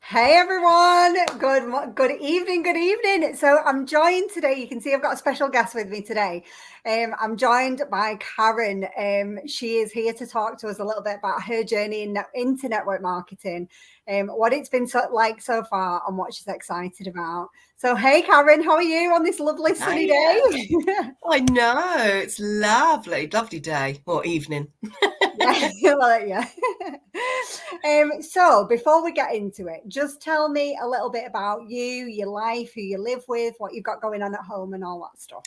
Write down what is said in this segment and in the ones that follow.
Hey everyone, good evening, good evening. So I'm joined today. You can see I've got a special guest with me today. I'm joined by Karen. She is here to talk to us a little bit about her journey into network marketing, what it's been like so far, and what she's excited about. So hey Karen, how are you on this lovely sunny day? I know, it's lovely day or evening. Yeah. So before we get into it, just tell me a little bit about you, your life, who you live with, what you've got going on at home, and all that stuff.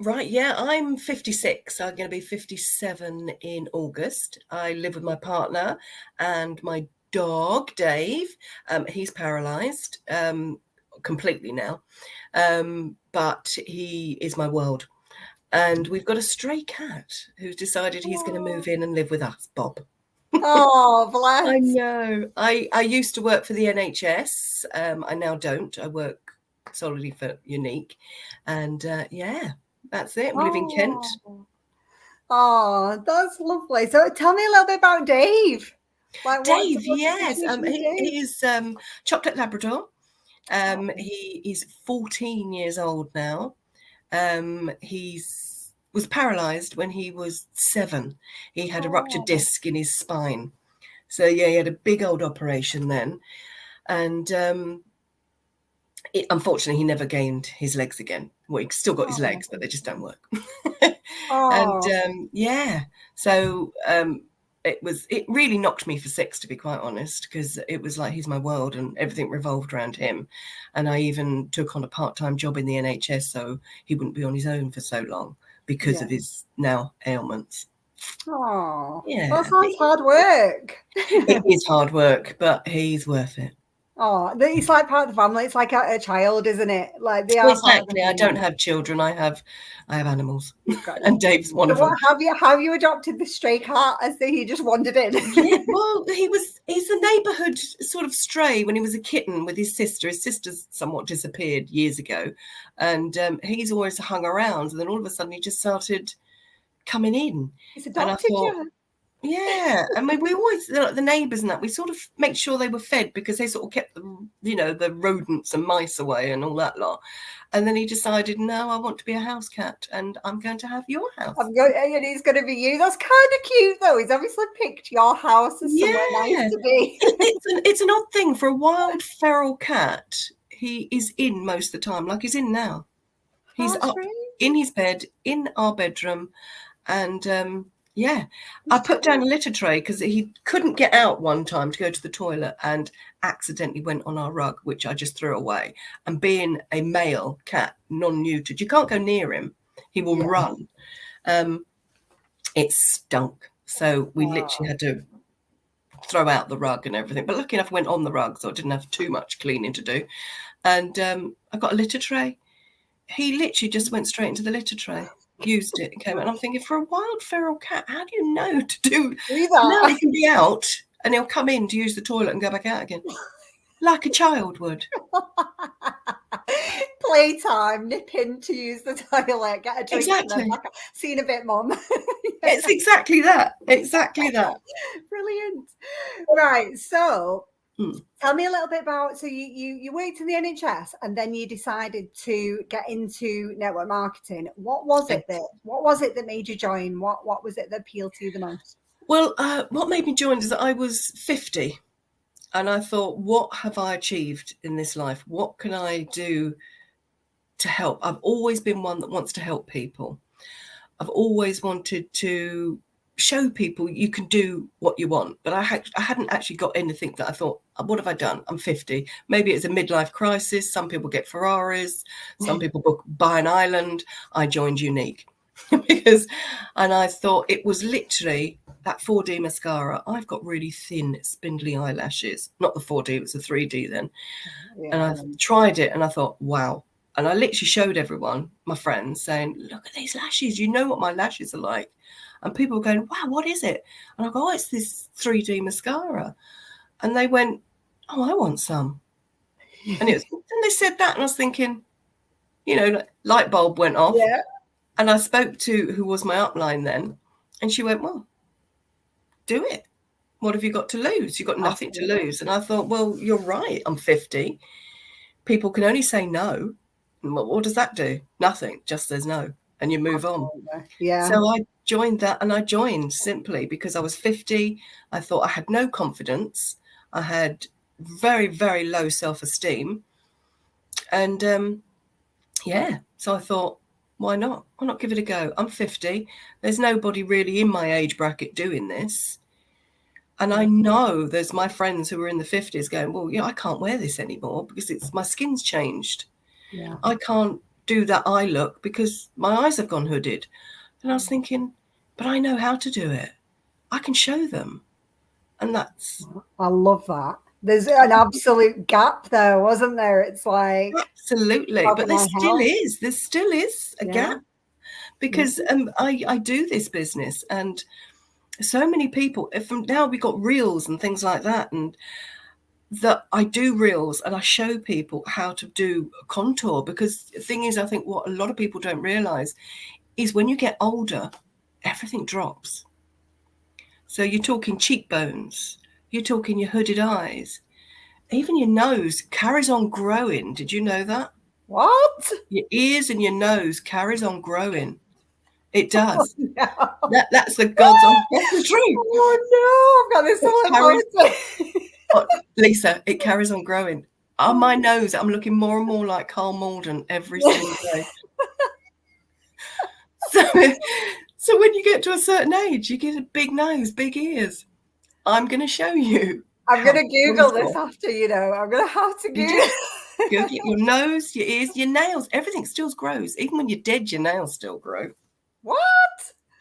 Right, yeah, I'm 56. I'm going to be 57 in August. I live with my partner and my dog, Dave. He's paralysed completely now, but he is my world. And we've got a stray cat who's decided he's going to move in and live with us, Bob. Oh, I bless. know. I used to work for the NHS. I now don't. I work solely for Unique. And yeah, that's it. We live in Kent. Oh, that's lovely. So tell me a little bit about Dave. Like Dave, what's the yes. situation with Dave? He's chocolate Labrador. He is 14 years old now. He's was paralysed when he was 7. He had a ruptured disc in his spine. So yeah, he had a big old operation then. And unfortunately, he never gained his legs again. Well, he's still got his legs, but they just don't work. And Oh, yeah, so it really knocked me for 6, to be quite honest, because it was like he's my world and everything revolved around him. And I even took on a part-time job in the NHS so he wouldn't be on his own for so long because of his now ailments. oh, that Yeah, sounds hard work. it is hard work, but he's worth it. Oh, it's like part of the family. It's like a child, isn't it? Like they Well, are part of the exactly. I don't family. have children. I have animals, You've got and Dave's one so of them. what have you adopted the stray cat as he just wandered in? Yeah, well, he's a neighbourhood sort of stray when he was a kitten with his sister. His sister's somewhat disappeared years ago, and he's always hung around. And then all of a sudden, he just started coming in, He's and I adopted thought, you. yeah. I mean, we always the neighbours and that we sort of make sure they were fed because they sort of kept the rodents and mice away and all that lot. And then he decided, no, I want to be a house cat, and I'm going to have your house. I'm going, and he's going to be you. That's kind of cute, though. He's obviously picked your house as somewhere nice Yeah, to be. it's an odd thing for a wild feral cat. He is in most of the time, like he's in now. He's Oh, up in strange. his bed in our bedroom, and yeah, I put down a litter tray because he couldn't get out one time to go to the toilet and accidentally went on our rug, which I just threw away. And being a male cat, non-neutered, you can't go near him; he will Yeah. run. It stunk, so we literally had to throw out the rug and everything. But lucky enough, I went on the rug, so I didn't have too much cleaning to do. And I got a litter tray. He literally just went straight into the litter tray, used it, and came out. And I'm thinking, for a wild feral cat, how do you know to do? Do No, he that. can be out and he'll come in to use the toilet and go back out again, like a child would. Playtime, nip in to use the toilet, get a drink, and then Exactly. back out. See you in a bit, Mum. It's exactly that. Exactly that. Brilliant. Right. So Mm. tell me a little bit about, so you worked in the NHS and then you decided to get into network marketing. What was it that made you join? What was it that appealed to you the most? Well, what made me join is that I was 50 and I thought, what have I achieved in this life? What can I do to help? I've always been one that wants to help people. I've always wanted to show people you can do what you want, but I hadn't actually got anything that I thought, what have I done? I'm 50. Maybe it's a midlife crisis. Some people get Ferraris. Some people buy an island. I joined Unique and I thought it was literally that 4D mascara. I've got really thin, spindly eyelashes. Not the 4D, it was the 3D then. And Yeah. I tried it and I thought, wow. And I literally showed everyone, my friends, saying, look at these lashes. You know what my lashes are like. And people were going, wow, what is it? And I go, oh, it's this 3D mascara. And they went, oh, I want some. And they said that. And I was thinking, light bulb went off. Yeah. And I spoke to who was my upline then. And she went, well, do it. What have you got to lose? You've got nothing to Absolutely. lose. And I thought, well, you're right. I'm 50. People can only say no. And what does that do? Nothing. Just says no. And you move on. Absolutely. Yeah. So I joined that, and I joined simply because I was 50. I thought I had no confidence. I had very, very low self-esteem. And yeah, so I thought, why not? Why not give it a go? I'm 50. There's nobody really in my age bracket doing this. And I know there's my friends who are in the 50s going, well, I can't wear this anymore because my skin's changed. Yeah. I can't do that eye look because my eyes have gone hooded. And I was thinking, but I know how to do it. I can show them. And that's... I love that. There's an absolute gap there, wasn't there? It's like... Absolutely. But there still is. There still is a gap. Because I do this business, and so many people, from now we've got reels and things like that, and that I do reels and I show people how to do contour, because the thing is, I think what a lot of people don't realize is when you get older, everything drops. So you're talking cheekbones, you're talking your hooded eyes, even your nose carries on growing. Did you know that? What? Your ears and your nose carries on growing. It does. Oh, no. That's the God's honest truth. Oh no, I've got this all about Lisa, it carries on growing. On my nose, I'm looking more and more like Carl Malden every single day. So when you get to a certain age, you get a big nose, big ears. I'm going to show you. I'm going to Google this after, I'm going to have to Google it. Your nose, your ears, your nails, everything still grows. Even when you're dead, your nails still grow. What?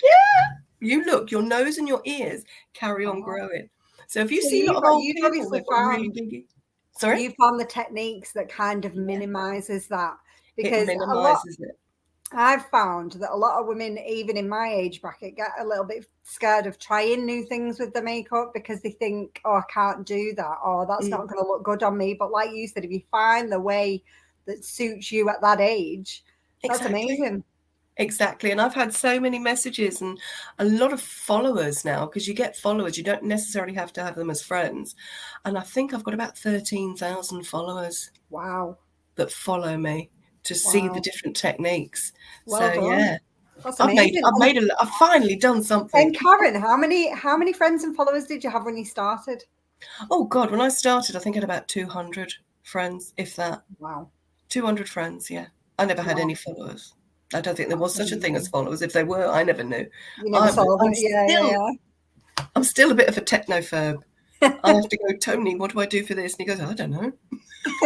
Yeah. You look, your nose and your ears carry on growing. So if you see a lot of old people with really big... Sorry? You found the techniques that kind of minimizes that, because it minimizes it. I've found that a lot of women, even in my age bracket, get a little bit scared of trying new things with the makeup because they think, oh, I can't do that, or that's not going to look good on me. But like you said, if you find the way that suits you at that age, that's amazing. Exactly. And I've had so many messages and a lot of followers now, because you get followers, you don't necessarily have to have them as friends. And I think I've got about 13,000 followers. Wow. That follow me to see the different techniques. Well so done. Yeah, that's amazing. I've finally done something. And Karen, how many friends and followers did you have when you started? Oh God, when I started, I think I had about 200 friends, if that. Wow. 200 friends, yeah. I never had any followers. I don't think there was such a thing as followers. If they were, I never knew. You never saw them. Yeah. I'm still a bit of a technophobe. I have to go, Tony, what do I do for this? And he goes, I don't know.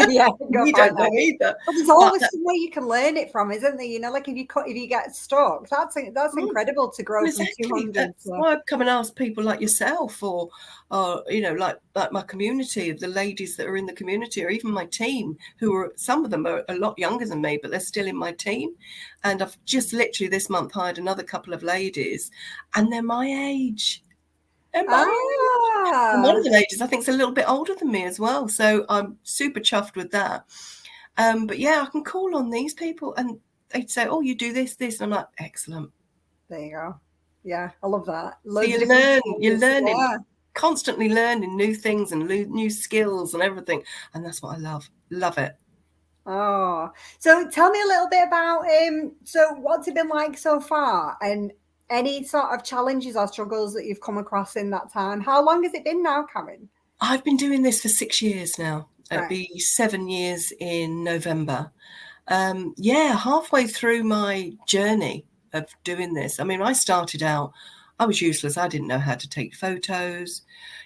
Yeah, you don't know either. But there's always somewhere you can learn it from, isn't there? Like if you get stuck, that's incredible to grow from 200. That's why I come and ask people like yourself, or like my community, the ladies that are in the community, or even my team, who are, some of them are a lot younger than me, but they're still in my team. And I've just literally this month hired another couple of ladies, and they're my age. And one of the ladies, I think, is a little bit older than me as well. So I'm super chuffed with that. But yeah, I can call on these people and they'd say, oh, you do this. And I'm like, excellent. There you go. Yeah, I love that. So you're learning, constantly learning new things and new skills and everything. And that's what I love. Love it. Oh, so tell me a little bit about, so what's it been like so far? And any sort of challenges or struggles that you've come across in that time? How long has it been now, Karen? I've been doing this for 6 years now. It'll be 7 years in November. Halfway through my journey of doing this. I mean, I started out, I was useless. I didn't know how to take photos.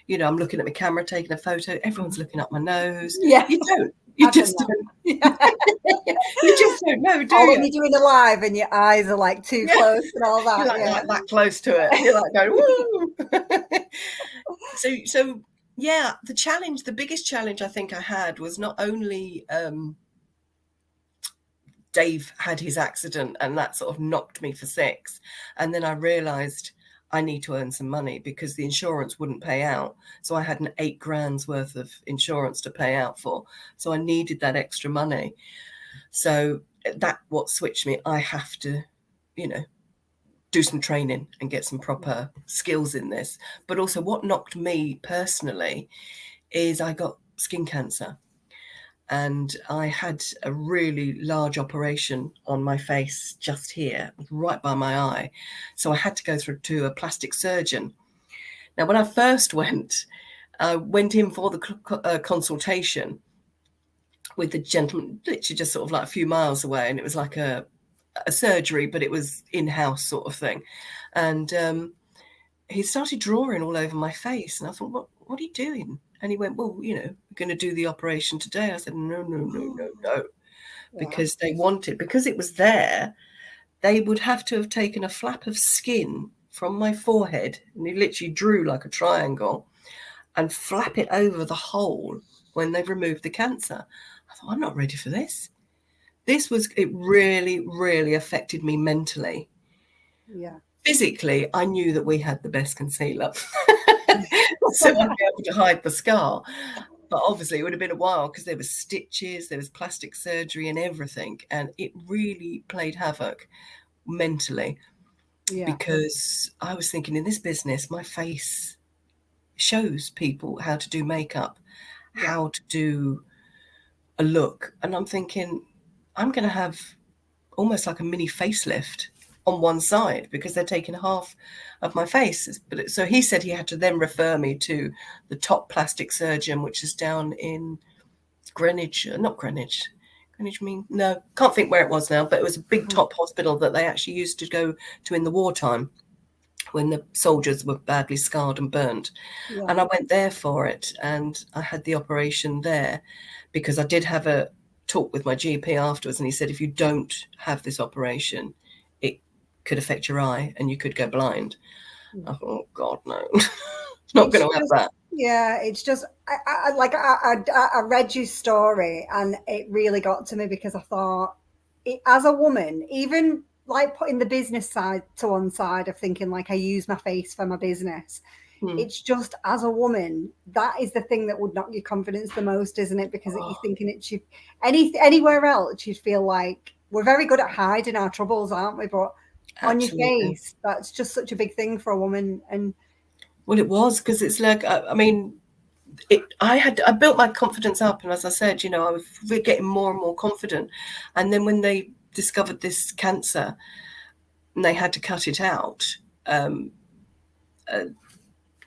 I'm looking at my camera, taking a photo. Everyone's looking up my nose. Yeah. You just don't. You just don't know, do you? When you're doing a live and your eyes are like too close and all that. You're like that close to it. You're like going, woo. So yeah, the biggest challenge I think I had was not only Dave had his accident and that sort of knocked me for 6. And then I realized I need to earn some money because the insurance wouldn't pay out. So I had an 8 grand's worth of insurance to pay out for. So I needed that extra money. So that what switched me. I have to, do some training and get some proper skills in this. But also what knocked me personally is I got skin cancer. And I had a really large operation on my face just here, right by my eye. So I had to go through to a plastic surgeon. Now, when I first went, I went in for the consultation with the gentleman, literally just sort of like a few miles away. And it was like a surgery, but it was in-house sort of thing. And he started drawing all over my face. And I thought, what are you doing? And he went, well, you know, we're going to do the operation today. I said, no. Because they wanted, because it was there, they would have to have taken a flap of skin from my forehead, and he literally drew like a triangle, and flap it over the hole when they've removed the cancer. I thought, I'm not ready for this. It really, really affected me mentally. Yeah. Physically, I knew that we had the best concealer. So I'd be able to hide the scar. But obviously it would have been a while because there was stitches, there was plastic surgery and everything. And it really played havoc mentally. Yeah. Because I was thinking, in this business, my face shows people how to do makeup, how to do a look. And I'm thinking, I'm going to have almost like a mini facelift on one side because they're taking half of my face. But so he said he had to then refer me to the top plastic surgeon, which is down in Greenwich, not Greenwich. Greenwich no, can't think where it was now, but it was a big top hospital that they actually used to go to in the wartime when the soldiers were badly scarred and burnt. Yeah. And I went there for it, and I had the operation there because I did have a talk with my GP afterwards, and he said, if you don't have this operation, it could affect your eye and you could go blind. I thought, oh God, no. Not going to have that. Yeah, it's just I read your story and it really got to me because I thought, as a woman, even like putting the business side to one side of thinking like I use my face for my business, it's just, as a woman, that is the thing that would knock your confidence the most, isn't it? Because you're thinking it should anywhere else you'd feel like we're very good at hiding our troubles, aren't we? But on your face, that's just such a big thing for a woman. And well, it was, because it's like, I mean, I built my confidence up, and as I said, you know, I was getting more and more confident. And then when they discovered this cancer and they had to cut it out,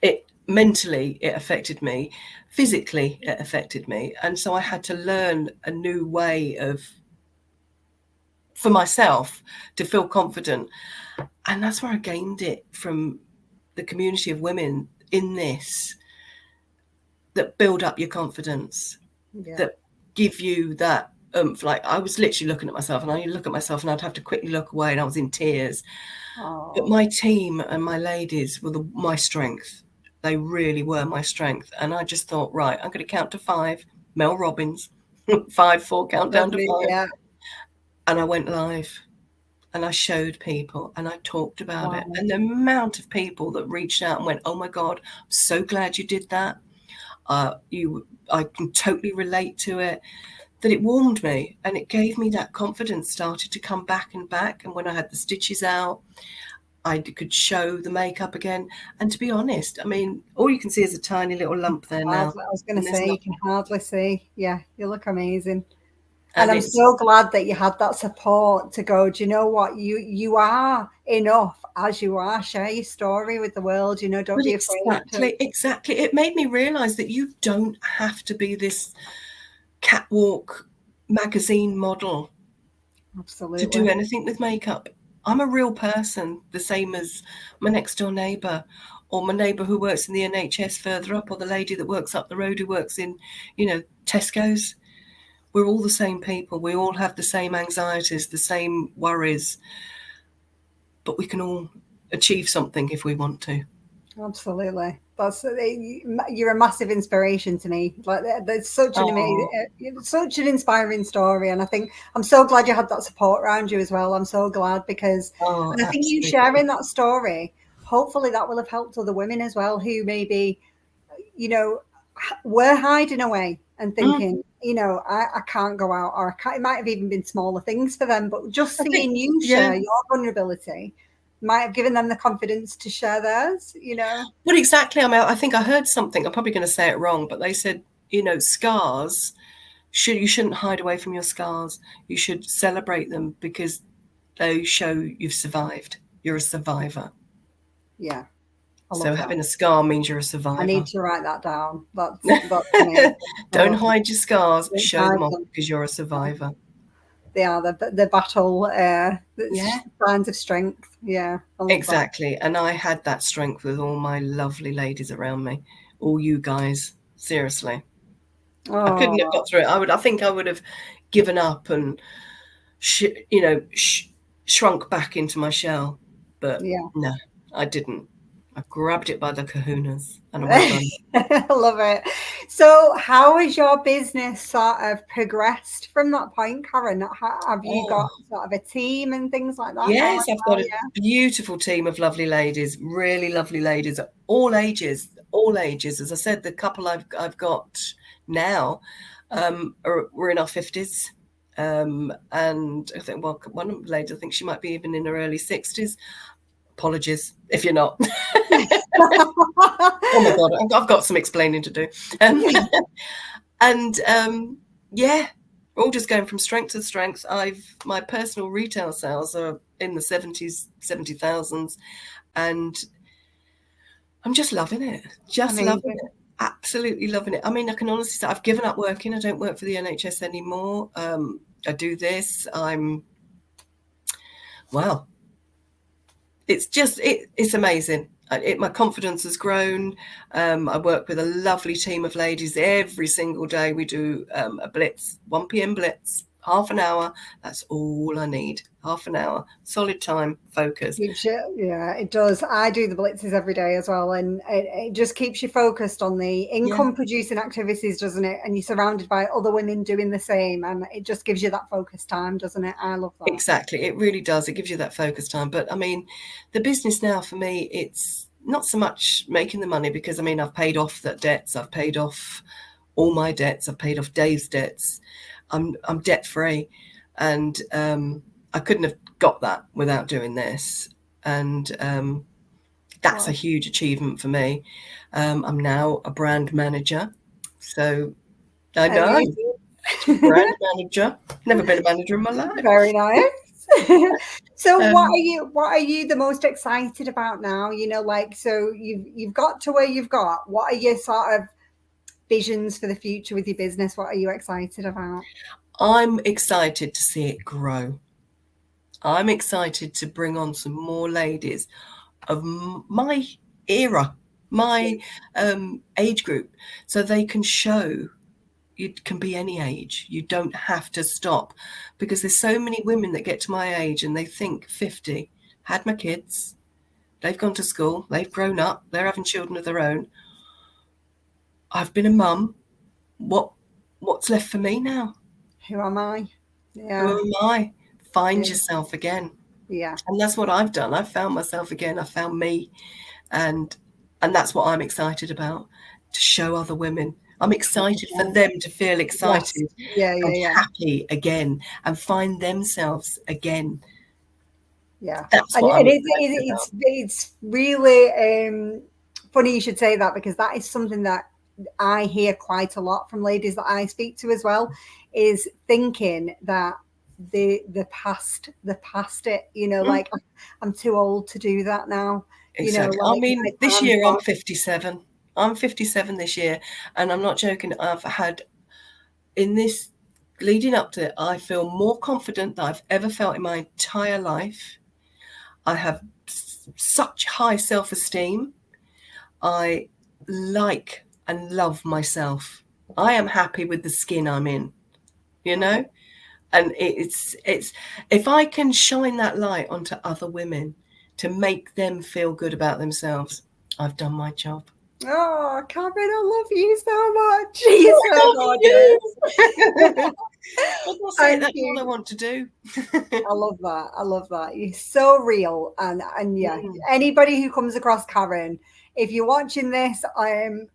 it mentally, it affected me. Physically, it affected me. And so I had to learn a new way for myself to feel confident. And that's where I gained it, from the community of women in this, that build up your confidence, that give you that oomph. Like, I was literally looking at myself, and I look at myself and I'd have to quickly look away, and I was in tears. But my team and my ladies were my strength. They really were my strength. And I just thought, right, I'm going to count to 5, Mel Robbins, 5, 4, count down to 5. Yeah. And I went live. And I showed people and I talked about it. And the amount of people that reached out and went, oh my God, I'm so glad you did that. I can totally relate to it. That it warmed me, and it gave me that confidence, started to come back and back. And when I had the stitches out, I could show the makeup again. And to be honest, I mean, all you can see is a tiny little lump there now. I was going to say, you can hardly see. Yeah, you look amazing. And I'm so glad that you had that support to go, do you know what? You are enough as you are. Share your story with the world, you know, don't be afraid. Exactly. It made me realise that you don't have to be this catwalk magazine model. Absolutely. To do anything with makeup. I'm a real person, the same as my next door neighbour, or my neighbour who works in the NHS further up, or the lady that works up the road who works in, you know, Tesco's. We're all the same people. We all have the same anxieties, the same worries, but we can all achieve something if we want to. Absolutely. You're a massive inspiration to me. Like, there's such an amazing, such an inspiring story, and I think I'm so glad you had that support around you as well. I'm so glad, because and I think you sharing that story, hopefully that will have helped other women as well who maybe, you know, were hiding away and thinking, you know, I can't go out, or it might have even been smaller things for them, but just seeing you share your vulnerability might have given them the confidence to share theirs, you know? Well, exactly. I mean, I think I heard something, I'm probably going to say it wrong, but they said, you know, scars, you shouldn't hide away from your scars. You should celebrate them because they show you've survived. You're a survivor. Yeah. So having a scar means you're a I survivor. need to write that down. That's me. Don't hide your scars. Don't Show hide them off them. because you're a survivor. They are the battle, Yeah. signs of strength. Yeah. Exactly. And I had that strength with all my lovely ladies around me. All you guys. Seriously. I couldn't have got through it. I think I would have given up and, shrunk back into my shell. But no, I didn't. I grabbed it by the kahunas and I went on. I love it. So how has your business sort of progressed from that point, Karen? Have you got sort of a team and things like that? Yes, I've got a beautiful team of lovely ladies, really lovely ladies, all ages, all ages. As I said, the couple I've got now, we're in our 50s. And I think, well, one of the ladies, I think she might be even in her early 60s. Apologies if you're not. Oh my God, I've got some explaining to do. Yeah, we're all just going from strength to strength. My personal retail sales are in the 70,000s, and I'm just loving it. Loving it. Absolutely loving it. I mean, I can honestly say I've given up working. I don't work for the NHS anymore. I do this. Wow. It's just, it's amazing. My confidence has grown. I work with a lovely team of ladies every single day. We do a blitz, 1 p.m. blitz, half an hour. That's all I need. Half an hour, solid time, focus. Yeah, it does. I do the blitzes every day as well, and it just keeps you focused on the income producing activities, doesn't it? And you're surrounded by other women doing the same, and it just gives you that focus time, doesn't it? I love that. Exactly, it really does. It gives you that focus time. But I mean, the business now for me, it's not so much making the money, because I mean, I've paid off that debts. I've paid off all my debts. I've paid off Dave's debts. I'm debt free, and I couldn't have got that without doing this. And that's a huge achievement for me. I'm now a brand manager. So I know, brand manager. Never been a manager in my life. Very nice. So what are you the most excited about now? You know, like, so you've got to where you've got. What are your sort of visions for the future with your business? What are you excited about? I'm excited to see it grow. I'm excited to bring on some more ladies of my era, my age group, so they can show you can be any age. You don't have to stop, because there's so many women that get to my age and they think 50, had my kids, they've gone to school, they've grown up, they're having children of their own. I've been a mum. What's left for me now? Who am I? Yeah. Who am I? Find yourself again. Yeah. And that's what I've done. I've found myself again. I found me. And that's what I'm excited about, to show other women. I'm excited for them to feel excited and happy again and find themselves again. Yeah. That's what it's really funny you should say that, because that is something that I hear quite a lot from ladies that I speak to as well, is thinking that the past it, you know, like, I'm too old to do that now. Exactly. You know, like, I mean, this year I'm 57. I'm 57 this year, and I'm not joking. I've had, in this leading up to it, I feel more confident than I've ever felt in my entire life. I have such high self-esteem. I like and love myself. I am happy with the skin I'm in, you know? And it's if I can shine that light onto other women to make them feel good about themselves, I've done my job. Oh, Karen, I love you so much. You're so gorgeous. That's all I want to do. I love that. I love that. You're so real. And yeah, anybody who comes across Karen, if you're watching this,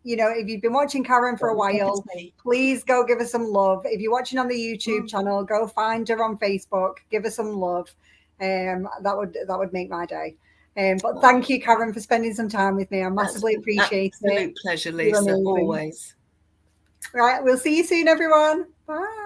you know, if you've been watching Karen for a while, please go give her some love. If you're watching on the YouTube channel, go find her on Facebook, give her some love. That would make my day. But thank you, Karen, for spending some time with me. I massively appreciate it. Absolute pleasure, Lisa, always. Right, we'll see you soon, everyone. Bye.